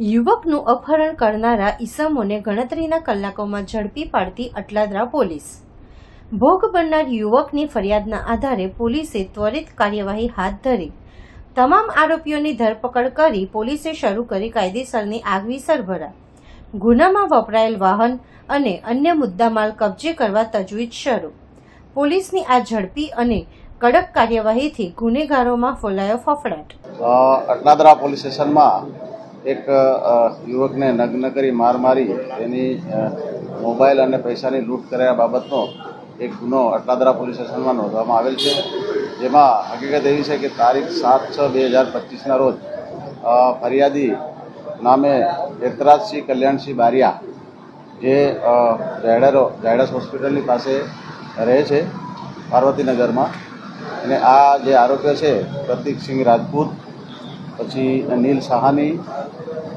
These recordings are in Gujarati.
યુવકનું અપહરણ કરનારા ઈસમોને ગણતરીના કલાકોમાં ઝડપી પાડતી અટલાદરા પોલીસ। ભોગ બનનાર યુવકની ફરિયાદના આધારે પોલીસે ત્વરિત કાર્યવાહી હાથ ધરી તમામ આરોપીઓની ધરપકડ કરી પોલીસે શરૂ કરી કાયદેસરની આગવી સરભરા। ગુનામાં વપરાયેલ વાહન અને અન્ય મુદ્દામાલ કબજે કરવા તજવીજ શરૂ। પોલીસની આ ઝડપી અને કડક કાર્યવાહીથી ગુનેગારોમાં ફોલાયો ફફડાટ। અટલાદરા પોલીસ સ્ટેશનમાં એક યુવકને નગ્ન કરી માર મારી તેની મોબાઈલ અને પૈસાની લૂંટ કર્યા બાબતનો એક ગુનો અટલાદરા પોલીસ સ્ટેશનમાં નોંધવામાં આવેલ છે, જેમાં હકીકત એવી છે કે તારીખ 7/6/2025ના રોજ ફરિયાદી નામે એતરાજસિંહ કલ્યાણસિંહ બારિયા, જે ઝાયડસ હોસ્પિટલની પાસે રહે છે પાર્વતીનગરમાં, અને આ જે આરોપીઓ છે પ્રતીકસિંહ રાજપૂત, પછી નીલ સાહાની,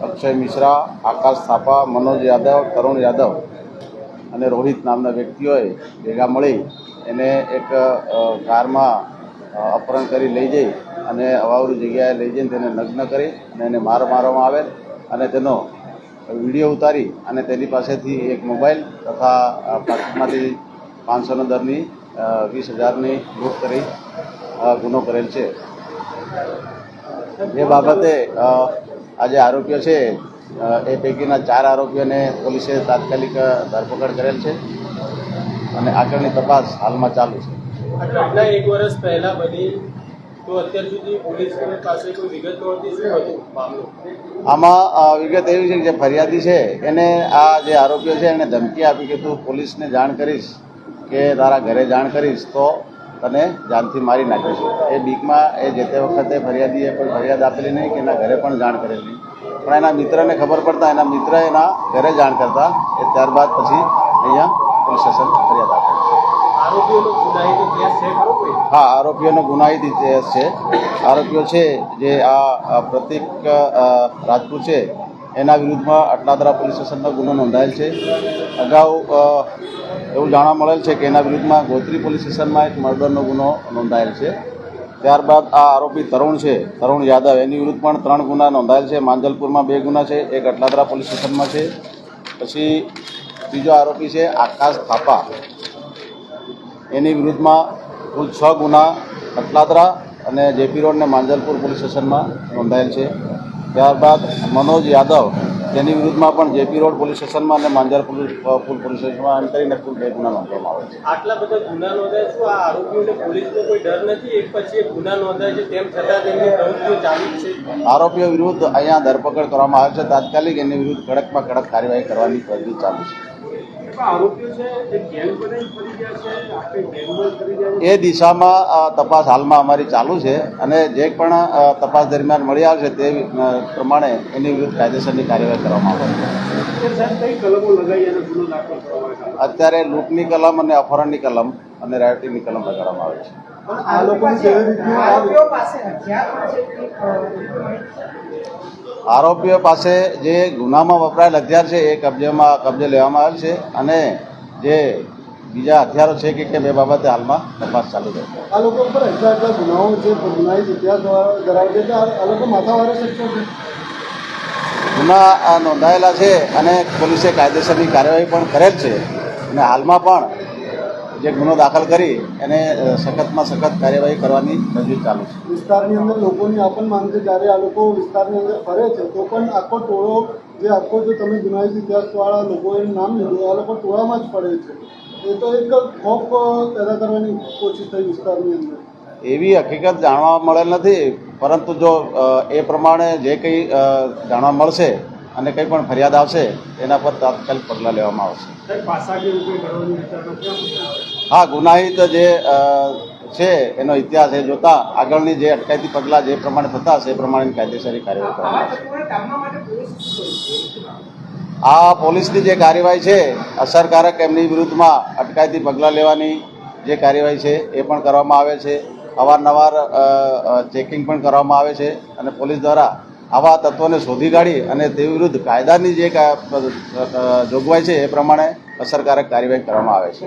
અક્ષય મિશ્રા, આકાશ થાપા, મનોજ યાદવ, તરુણ યાદવ અને રોહિત નામના વ્યક્તિઓએ ભેગા મળી એને એક કારમાં અપહરણ કરી લઈ જઈ અને અવાવરૂ જગ્યાએ લઈ જઈને તેને નગ્ન કરી અને એને મારવામાં આવેલ અને તેનો વિડીયો ઉતારી અને તેની પાસેથી એક મોબાઈલ તથા પાકીટમાંથી 500 દરની 20,000ની લૂંટ કરી ગુનો કરેલ છે। એ બાબતે આ જે આરોપીઓ છે એ પૈકીના 4 આરોપીઓને પોલીસે તાત્કાલિક ધરપકડ કરેલ છે અને આગળની તપાસ હાલમાં ચાલુ છે। ઘટના 1 વર્ષ પહેલા બની, તો અત્યાર સુધી પોલીસ પાસે કોઈ વિગત નહોતી, શું હતું મામલો? આમાં વિગત એવી છે કે જે ફરિયાદી છે એને આ જે આરોપીઓ છે એને ધમકી આપી કે તું પોલીસને જાણ કરીશ કે તારા ઘરે જાણ કરીશ તો તને જાનથી મારી નાખીશું। એ બીકમાં એ જે તે વખતે ફરિયાદીએ કોઈ ફરિયાદ આપેલી નહીં કે એના ઘરે પણ જાણ કરેલી નહીં, પણ એના મિત્રને ખબર પડતા એના મિત્ર એના ઘરે જાણ કરતા એ ત્યારબાદ પછી અહીંયા પોલીસ સ્ટેશન ફરિયાદ આપે। આરોપીઓનો ગુનાહિત ઇતિહાસ છે ખરો કોઈ? હા, આરોપીઓનો ગુનાહિત ઇતિહાસ છે। આરોપીઓ છે જે આ પ્રતીક રાજપૂત છે એના વિરુદ્ધમાં અટલાદરા પોલીસ સ્ટેશનનો ગુનો નોંધાયેલ છે। અગાઉ એવું જાણવા મળેલ છે કે એના વિરુદ્ધમાં ગોત્રી પોલીસ સ્ટેશનમાં એક મર્ડરનો ગુનો નોંધાયેલ છે। ત્યારબાદ આ આરોપી તરુણ છે, તરુણ યાદવ, એની વિરુદ્ધ પણ 3 ગુના નોંધાયેલ છે। માંજલપુરમાં 2 ગુના છે, એક અટલાદરા પોલીસ સ્ટેશનમાં છે। પછી ત્રીજો આરોપી છે આકાશ થાપા, એની વિરુદ્ધમાં કુલ 6 ગુના અટલાદરા અને જેપી રોડ અને માંજલપુર પોલીસ સ્ટેશનમાં નોંધાયેલ છે। ત્યારબાદ મનોજ યાદવ, તેની વિરુદ્ધમાં પણ જેપી રોડ પોલીસ સ્ટેશનમાં અને માંજલપુર પોલીસ સ્ટેશનમાં એમ કરીને કુલ 2 ગુના નોંધવામાં આવે છે। આટલા બધા ગુના નોંધાય, શું આ આરોપીઓને પોલીસનો કોઈ ડર નથી? એક પછી એક ગુના નોંધાય છે, તેમ છતાં તેમની પ્રવૃત્તિઓ ચાલુ છે। આરોપીઓ વિરુદ્ધ અહીંયા ધરપકડ કરવામાં આવે છે, તાત્કાલિક એની વિરુદ્ધ કડકમાં કડક કાર્યવાહી કરવાની તજવીજ ચાલુ છે। આરોપીઓ છે એ ગેંગ બનાવી ફરી ગયા છે, આખી ગેંગમાં ફરી ગયા છે? એ દિશામાં તપાસ હાલમાં અમારી ચાલુ છે અને જે પણ તપાસ દરમિયાન મળી આવશે તે પ્રમાણે એની વિરુદ્ધ કાયદેસરની કાર્યવાહી કરવામાં આવશે। કઈ કલમો લગાવી અને ગુનો દાખલ કરવામાં આવે? અત્યારે લૂંટની કલમ અને અપહરણની કલમ અને રાયોટિંગની કલમ લગાડવામાં આવે છે। આ લોકોની કેવી રીતની આરોપીઓ પાસે જે ગુનામાં વપરાયેલ હથિયાર છે એ કબજે લેવામાં આવેલ છે અને જે બીજા હથિયારો છે કે બે બાબતે હાલમાં તપાસ ચાલુ છે। આ લોકો પર એટલા ગુનાઓ છે, ગુનાહિત ઇતિહાસ ધરાવે છે, આ લોકો માથાવારે શક્ય છે? ગુના નોંધાયેલા છે અને પોલીસે કાયદેસરની કાર્યવાહી પણ કરેલ છે અને હાલમાં પણ જે ગુનો દાખલ કરી એને સખતમાં સખત કાર્યવાહી કરવાની તજવીજ ચાલુ છે। વિસ્તારની અંદર લોકોની આ પણ માંગ છે, જ્યારે આ લોકો વિસ્તારની અંદર ફરે છે તો પણ આખો ટોળો જે આખો જો તમે ગુનાહિત ઇતિહાસવાળા લોકોએ નામ લીધું, આ લોકો ટોળામાં જ પડે છે, એ તો એક ખોફ પેદા કરવાની કોશિશ થઈ વિસ્તારની અંદર। એવી હકીકત જાણવા મળેલ નથી, પરંતુ જો એ પ્રમાણે જે કંઈ જાણવા મળશે અને કંઈ પણ ફરિયાદ આવશે એના પર તાત્કાલિક પગલાં લેવામાં આવશે। હા, ગુનાહિત જે છે એનો ઇતિહાસ એ જોતા આગળની જે અટકાયતી પગલાં જે પ્રમાણે થતા હશે એ પ્રમાણેની કાયદેસરની કાર્યવાહી કરવામાં આવશે। આ પોલીસની જે કાર્યવાહી છે અસરકારક એમની વિરુદ્ધમાં અટકાયતી પગલાં લેવાની જે કાર્યવાહી છે એ પણ કરવામાં આવે છે। અવારનવાર ચેકિંગ પણ કરવામાં આવે છે અને પોલીસ દ્વારા આવા તત્વોને શોધી કાઢી અને તે વિરુદ્ધ કાયદાની જે જોગવાઈ છે એ પ્રમાણે અસરકારક કાર્યવાહી કરવામાં આવે છે।